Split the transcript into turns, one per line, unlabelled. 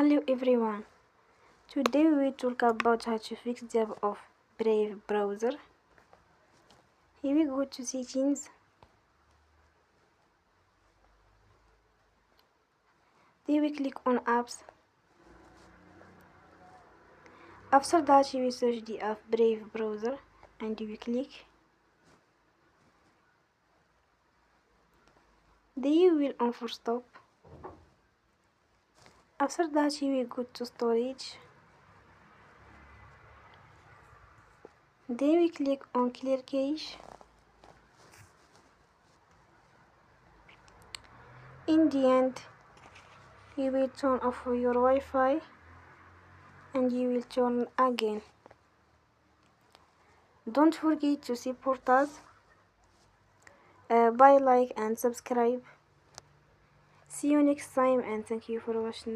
Hello everyone. Today we talk about how to fix the app of Brave browser. Here we go to settings. Then we click on apps. After that we search the app Brave browser and we click. Then you will on for stop. After that you will go to storage. Then we click on clear cache. In the end, you will turn off your Wi-Fi and you will turn again. Don't forget to support us by like and subscribe. See you next time and thank you for watching.